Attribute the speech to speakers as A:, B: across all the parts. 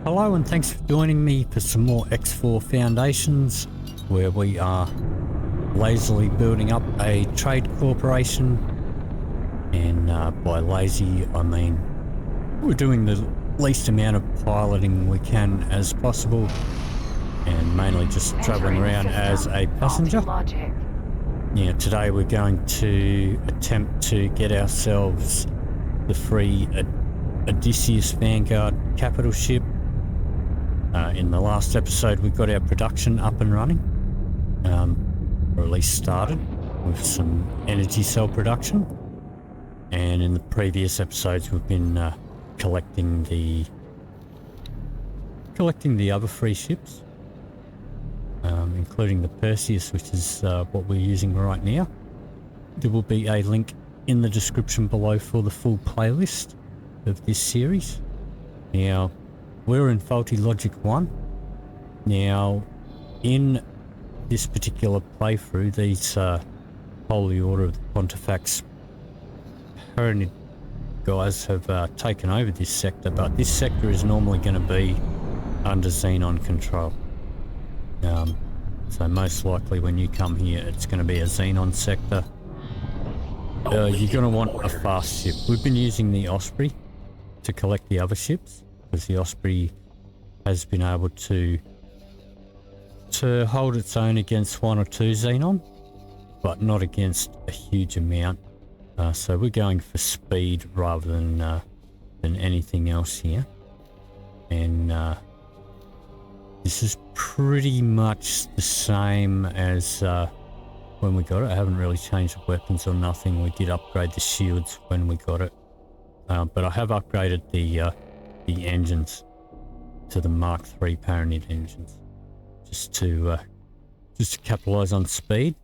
A: Hello and thanks for joining me for some more X4 Foundations, where we are lazily building up a trade corporation. And by lazy I mean we're doing the least amount of piloting we can as possible, and mainly just traveling around as a passenger. Yeah, today we're going to attempt to get ourselves the free Odysseus Vanguard capital ship. In the last episode we got our production up and running, or at least started with some energy cell production, and in the previous episodes we've been collecting the other free ships, including the Perseus, which is what we're using right now. There will be a link in the description below for the full playlist of this series. Now, we're in Faulty Logic 1. Now, in this particular playthrough, these Holy Order of the Pontifex Pyramid guys have taken over this sector, but this sector is normally going to be under Xenon control. So most likely when you come here, it's going to be a Xenon sector. You're going to want a fast ship. We've been using the Osprey to collect the other ships, because the Osprey has been able to hold its own against one or two Xenon, but not against a huge amount. So we're going for speed rather than anything else here. And this is pretty much the same as when we got it. I haven't really changed the weapons or nothing. We did upgrade the shields when we got it, but I have upgraded the engines to the Mark III Pyramid engines, just to capitalize on speed.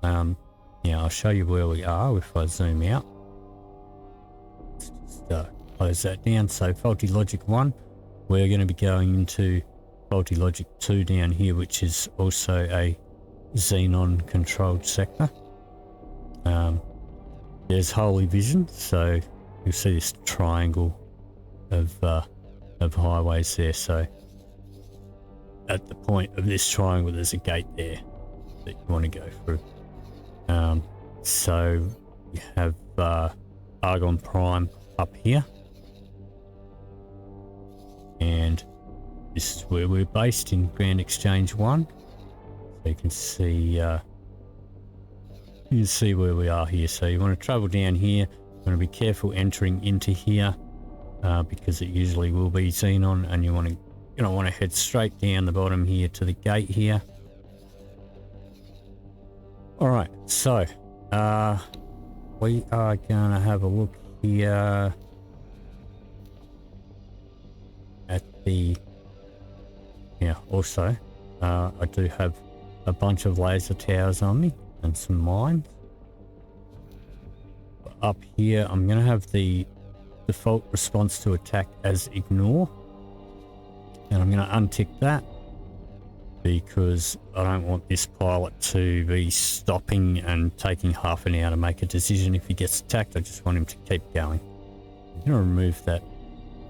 A: Yeah, I'll show you where we are if I zoom out. Let's just close that down. So Faulty Logic 1, we're going to be going into Faulty Logic 2 down here, which is also a Xenon controlled sector. There's Holy Vision, so you'll see this triangle of highways there. So at the point of this triangle there's a gate there that you want to go through. So we have Argon Prime up here, and this is where we're based, in Grand Exchange 1. So you can see where we are here. So you want to travel down here. You want to be careful entering into here, because it usually will be Xenon, and you don't want to head straight down the bottom here to the gate here. Alright, so we are going to have a look here at the... Yeah, also, I do have a bunch of laser towers on me and some mines. But up here, I'm going to have the default response to attack as ignore. And I'm going to untick that, because I don't want this pilot to be stopping and taking half an hour to make a decision if he gets attacked. I just want him to keep going. I'm going to remove that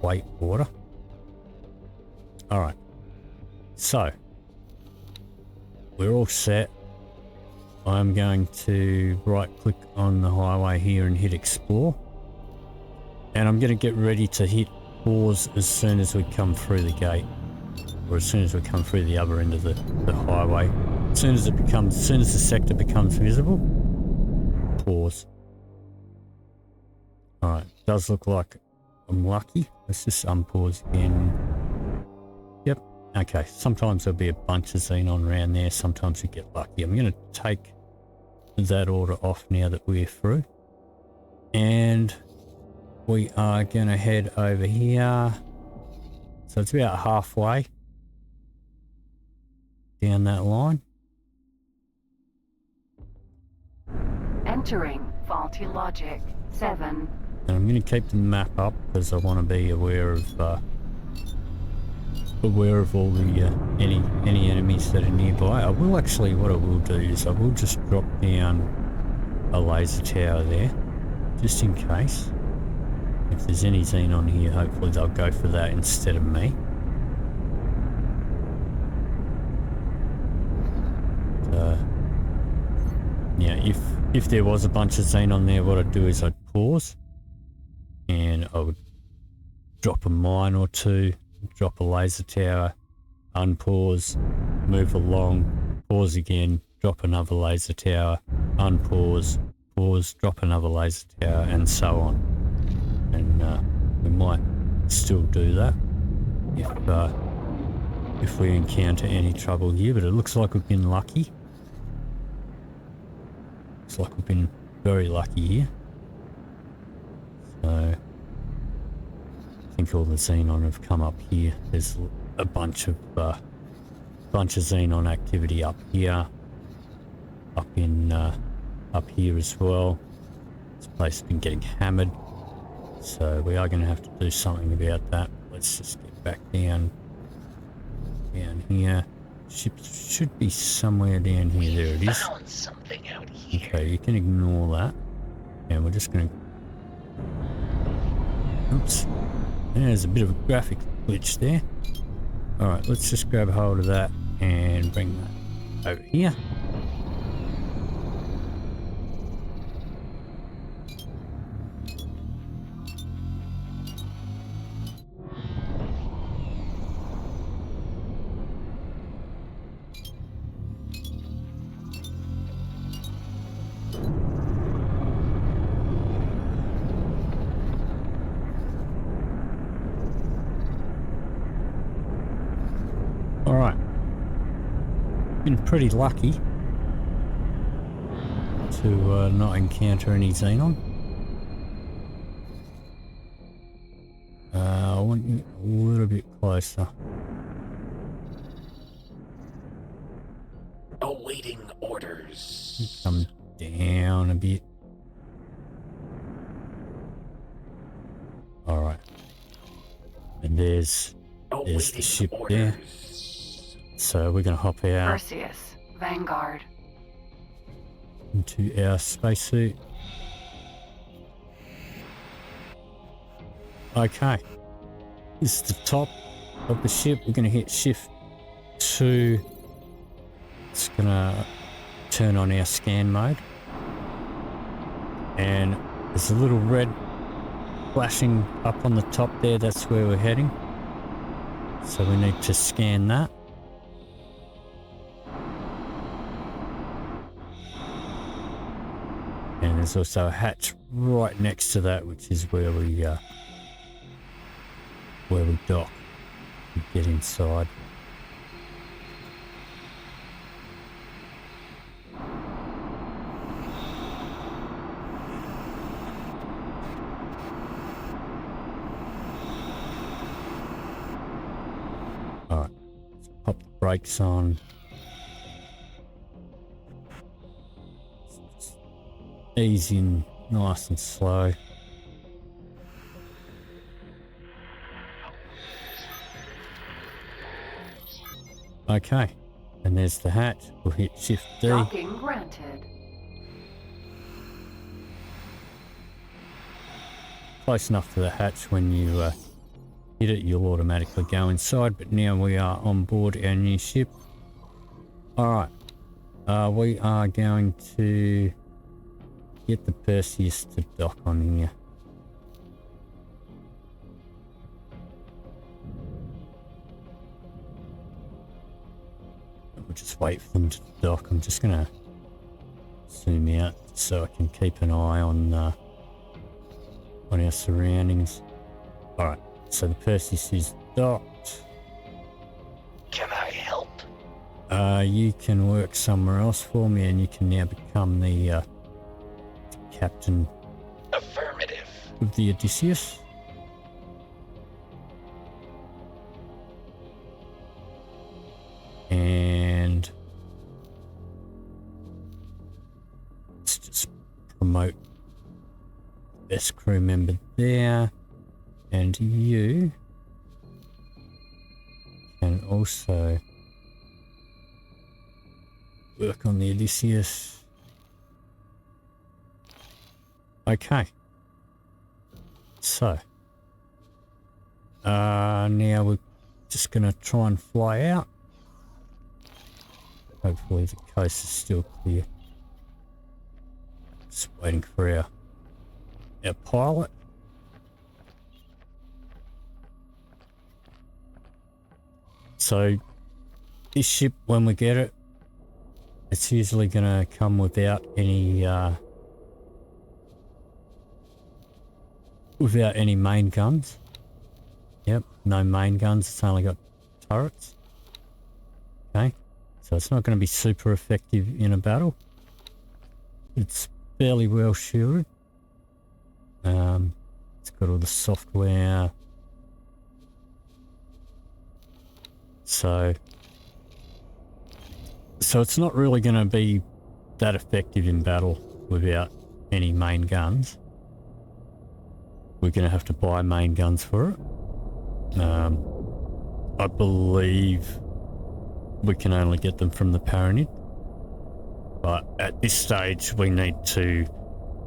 A: weight order. Alright, so we're all set. I'm going to right click on the highway here and hit explore. And I'm going to get ready to hit pause as soon as we come through the gate, or as soon as we come through the other end of the highway. As soon as the sector becomes visible, pause. Alright, does look like I'm lucky. Let's just unpause again. Yep, okay, sometimes there'll be a bunch of Xenon around there, sometimes we get lucky. I'm going to take that order off now that we're through. And we are going to head over here. So it's about halfway down that line.
B: Entering Faulty Logic 7.
A: And I'm going to keep the map up because I want to be aware of all the any enemies that are nearby. I will actually, what I will do is I will just drop down a laser tower there, just in case. If there's any Xenon here, hopefully they'll go for that instead of me. if there was a bunch of xenon there, what I'd do is I'd pause and I would drop a mine or two, drop a laser tower, unpause, move along, pause again, drop another laser tower, unpause, pause, drop another laser tower, and so on. And we might still do that if we encounter any trouble here, but it looks like we've been lucky. Looks like we've been very lucky here. So I think all the xenon have come up here. There's a bunch of xenon activity up here, up here as well. This place has been getting hammered, so we are going to have to do something about that. Let's just get back down here. Ship should be somewhere down here. There it is.
C: Found something out here.
A: Okay, you can ignore that, and we're just going to. Oops. There's a bit of a graphic glitch there. Alright, let's just grab hold of that and bring that over here. Alright, been pretty lucky to not encounter any xenon. I want you a little bit closer.
C: Awaiting orders.
A: Come down a bit. Alright. And there's the ship there. So we're going to hop out
B: Odysseus Vanguard.
A: into our spacesuit. Okay. This is the top of the ship. We're going to hit shift 2. It's going to turn on our scan mode. And there's a little red flashing up on the top there. That's where we're heading. So we need to scan that. And there's also a hatch right next to that, which is where we dock and get inside. All right, let's pop the brakes on. Easy and nice and slow. Okay, and there's the hatch. We'll hit shift D.
B: Docking granted.
A: Close enough to the hatch. When you hit it, you'll automatically go inside. But now we are on board our new ship. Alright, we are going to get the Perseus to dock on here. We'll just wait for them to dock. I'm just going to zoom out so I can keep an eye on our surroundings. Alright, so the Perseus is docked.
C: Can I help?
A: You can work somewhere else for me, and you can now become the captain
C: Affirmative.
A: of the Odysseus. And let's just promote best crew member there, and you can also work on the Odysseus. Okay, so now we're just gonna try and fly out. Hopefully the coast is still clear. Just waiting for our pilot. So this ship, when we get it, it's usually gonna come without any main guns. Yep, no main guns, it's only got turrets. Okay, so it's not going to be super effective in a battle. It's fairly well shielded. It's got all the software. So it's not really going to be that effective in battle without any main guns. We're going to have to buy main guns for it. I believe we can only get them from the Paranid. But at this stage we need to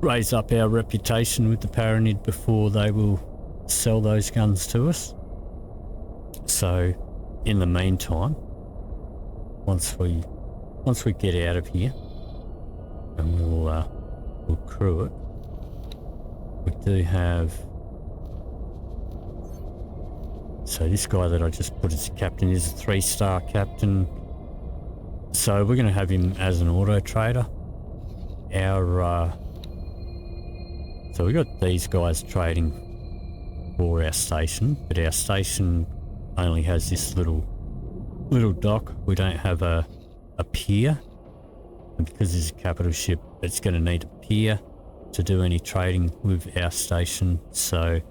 A: raise up our reputation with the Paranid before they will sell those guns to us. So in the meantime, once we get out of here, and we'll crew it. We do have. So this guy that I just put as captain is a 3-star captain. So we're going to have him as an auto trader. So we got these guys trading for our station, but our station only has this little dock. We don't have a pier, and because it's a capital ship, it's going to need a pier to do any trading with our station. So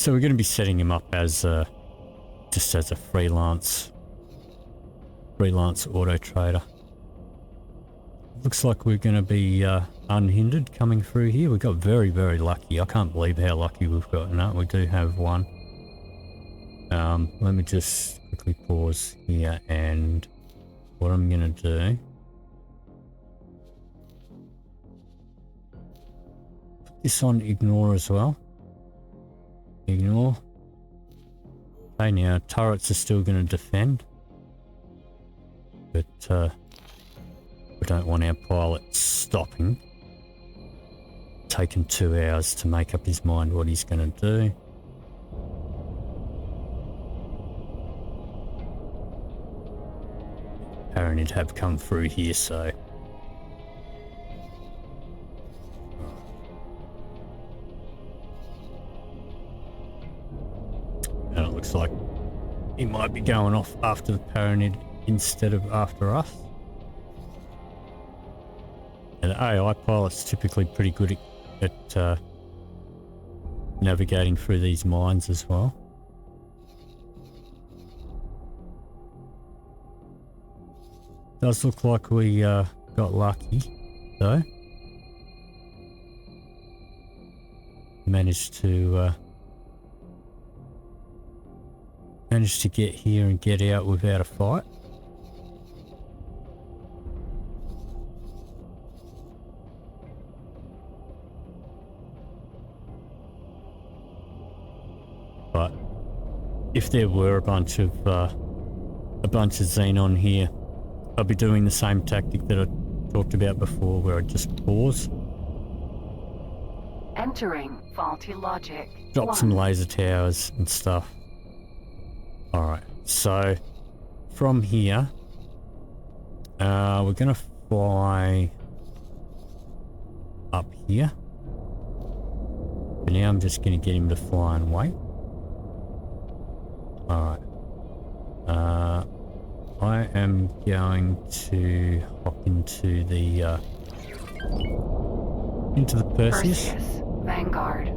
A: we're going to be setting him up as just as a freelance auto trader. Looks like we're going to be unhindered coming through here. We got very, very lucky. I can't believe how lucky we've gotten that. We do have one. Let me just quickly pause here, and what I'm going to do, put this on ignore as well. Ignore. Okay, now turrets are still going to defend, but we don't want our pilot stopping, taking 2 hours to make up his mind what he's going to do. Paranid have come through here, so and it looks like he might be going off after the Paranid instead of after us. And the AI pilot's typically pretty good at navigating through these mines as well. Does look like we got lucky though. Managed to get here and get out without a fight. But if there were a bunch of Xenon here, I'll be doing the same tactic that I talked about before, where I just pause,
B: Entering faulty logic.
A: drop some laser towers and stuff. Alright, so from here, we're going to fly up here. For now, I'm just going to get him to fly and wait. Alright. I am going to hop into the Perseus.
B: Odysseus Vanguard.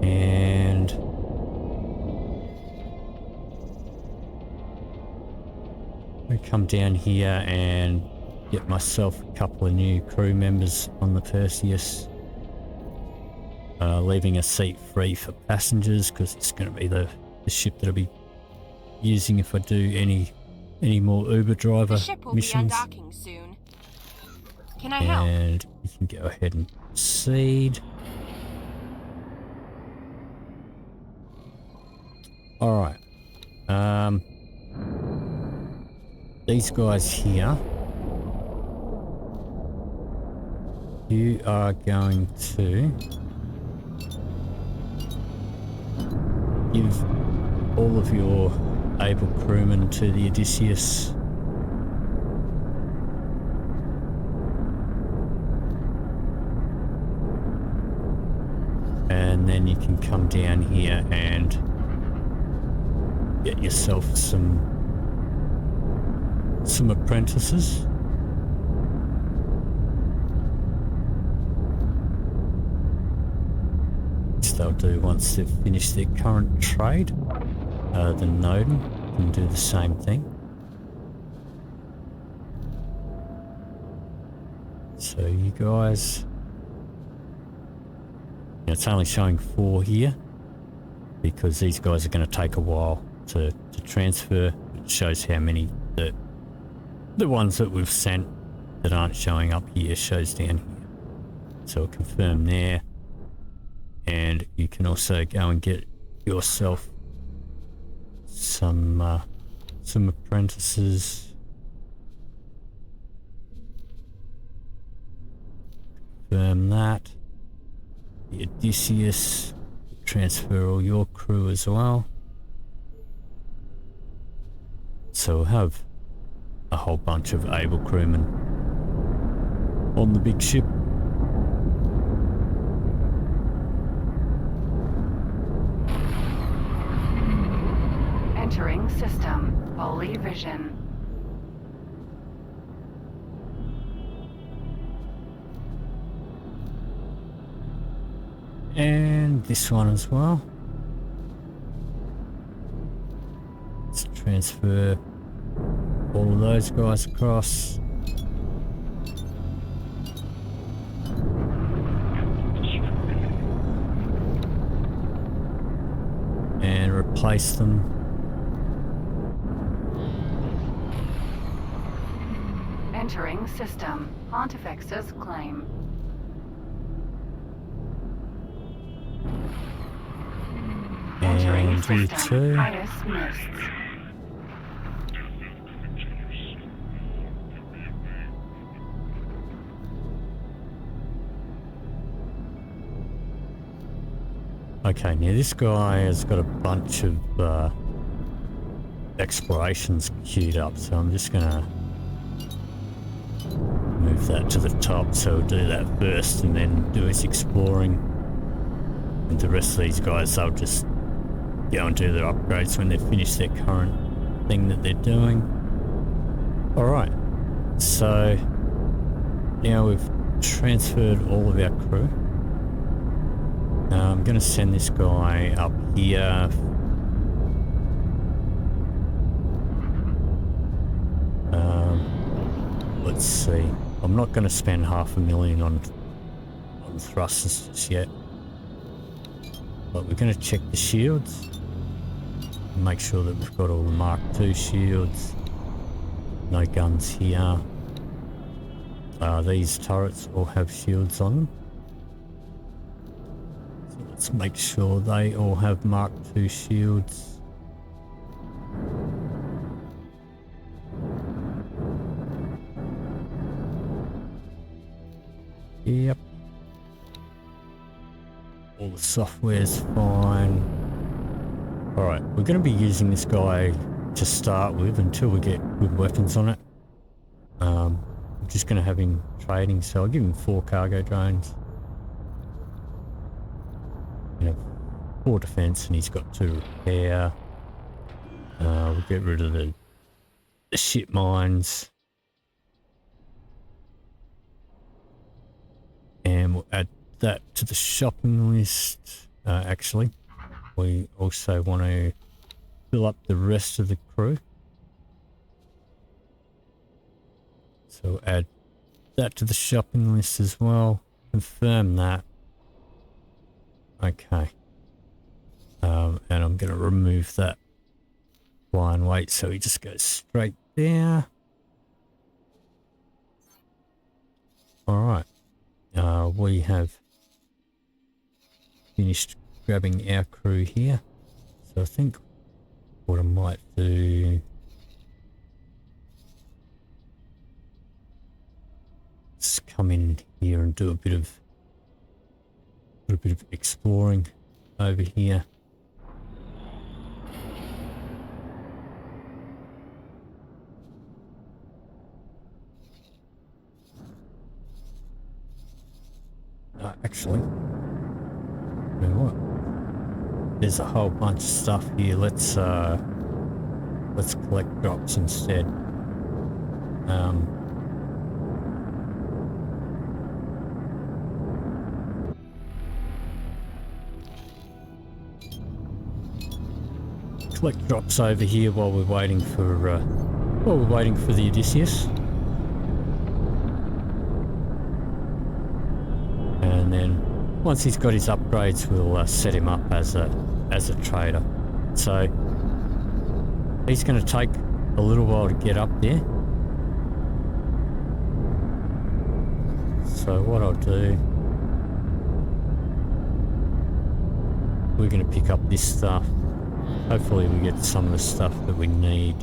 A: And I come down here and get myself a couple of new crew members on the Perseus. Leaving a seat free for passengers, because it's going to be the ship that I'll be using if I do any more Uber driver
D: The ship will
A: missions.
D: be undocking soon. Can I help?
A: And you can go ahead and proceed. Alright. these guys here, you are going to give all of your able crewmen to the Odysseus. And then you can come down here and get yourself some apprentices. Which they'll do once they've finished their current trade. The Noden can do the same thing. So you guys, it's only showing 4 here because these guys are going to take a while to transfer. It shows how many the ones that we've sent that aren't showing up here shows down here. So we'll confirm there, and you can also go and get yourself some apprentices. Confirm that. The Odysseus, transfer all your crew as well. So we'll have a whole bunch of able crewmen on the big ship.
B: Entering system. Holy vision.
A: And this one as well. Let's transfer all of those guys across. And replace them.
B: Entering system. Pontifex's claim. Entering
A: And you
B: system.
A: too.
B: Titus Mists.
A: Okay, now this guy has got a bunch of explorations queued up, so I'm just gonna move that to the top. So we'll do that first and then do his exploring. And the rest of these guys, they'll just go and do their upgrades when they finish their current thing that they're doing. Alright, so now we've transferred all of our crew. I'm going to send this guy up here. Let's see. I'm not going to spend $500,000 on thrusters just yet. But we're going to check the shields. Make sure that we've got all the Mark II shields. No guns here. These turrets all have shields on them. So let's make sure they all have Mark II shields. Yep. All the software's fine. Alright, we're going to be using this guy to start with until we get good weapons on it. I'm just going to have him trading, so I'll give him 4 cargo drones. 4 defense, and he's got 2 repair. We'll get rid of the ship mines. And we'll add that to the shopping list. Actually, we also want to fill up the rest of the crew. So add that to the shopping list as well. Confirm that. Okay. And I'm going to remove that flying weight so he just goes straight there. Alright. We have finished grabbing our crew here. So I think what I might do let's come in here and do a bit of exploring over here. Actually, you know what? There's a whole bunch of stuff here. Let's collect drops instead. Collect drops over here while we're waiting for the Odysseus. And then once he's got his upgrades, we'll set him up as a trader. So he's going to take a little while to get up there. So what I'll do, we're going to pick up this stuff. Hopefully we get some of the stuff that we need.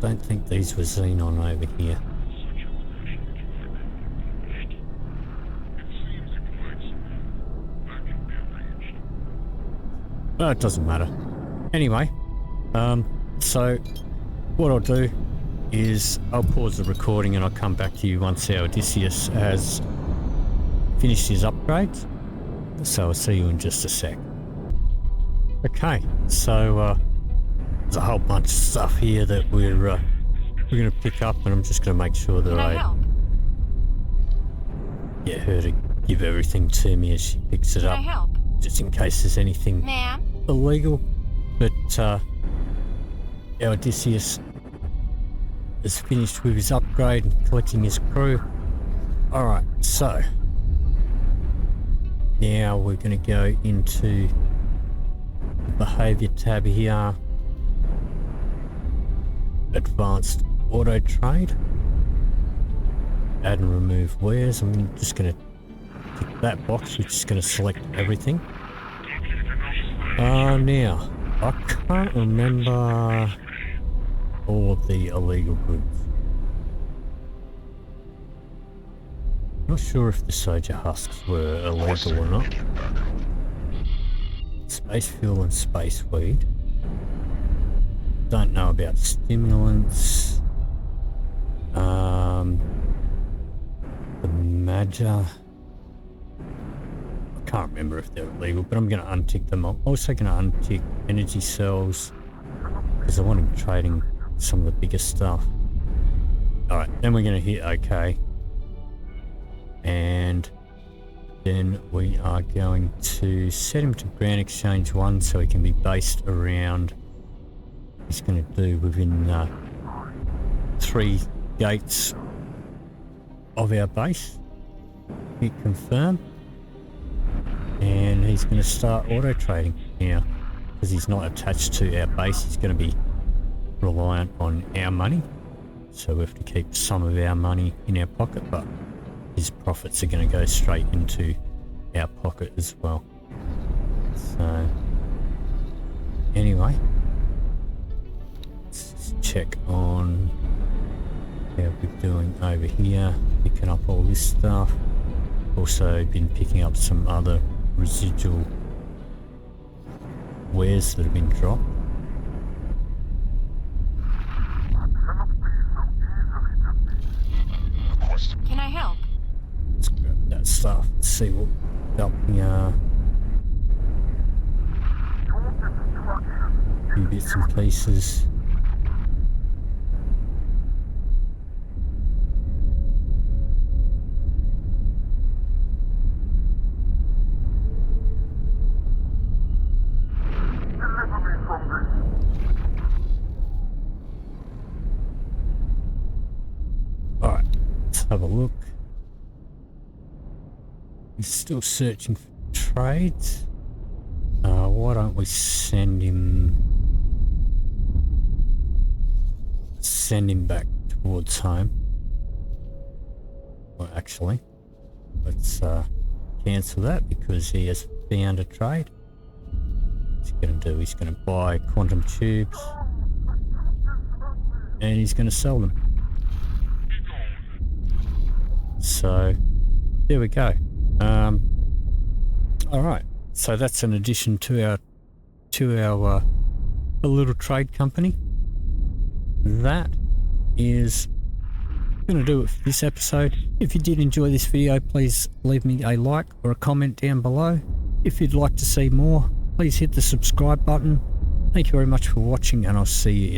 A: Don't think these were xenon over here. Well, it doesn't matter. Anyway, so what I'll do is I'll pause the recording and I'll come back to you once our Odysseus has finished his upgrades. So I'll see you in just a sec. Okay, so there's a whole bunch of stuff here that we're going to pick up, and I'm just going to make sure that I get her to give everything to me as she picks it up, just in case there's anything illegal. But our Odysseus is finished with his upgrade and collecting his crew. Alright, so now we're going to go into the behavior tab here. Advanced auto trade. Add and remove wares. I'm just going to tick that box, which is going to select everything. Now, I can't remember all of the illegal goods. Not sure if the soldier husks were illegal or not. Space fuel and space weed. Don't know about stimulants. The Major. I can't remember if they're illegal, but I'm going to untick them. I'm also going to untick energy cells because I want him trading some of the bigger stuff. Alright, then we're going to hit OK. And then we are going to set him to ground exchange 1 so he can be based around. He's going to do within 3 gates of our base. Hit confirm. And he's going to start auto trading now. Because he's not attached to our base, he's going to be reliant on our money. So we have to keep some of our money in our pocket, but his profits are going to go straight into our pocket as well. So anyway, let's just check on how we're doing over here, picking up all this stuff. Also been picking up some other residual wares that have been dropped.
D: Can I help?
A: Let's grab that stuff and see what up here. A few bits and pieces. Alright, let's have a look. He's still searching for trades. Why don't we send him back towards home? Well, actually, let's cancel that because he has found a trade. What's he going to do? He's going to buy quantum tubes. And he's going to sell them. So, there we go. Alright, so that's an addition to our a little trade company. That is going to do it for this episode. If you did enjoy this video, please leave me a like or a comment down below. If you'd like to see more, please hit the subscribe button. Thank you very much for watching, and I'll see you in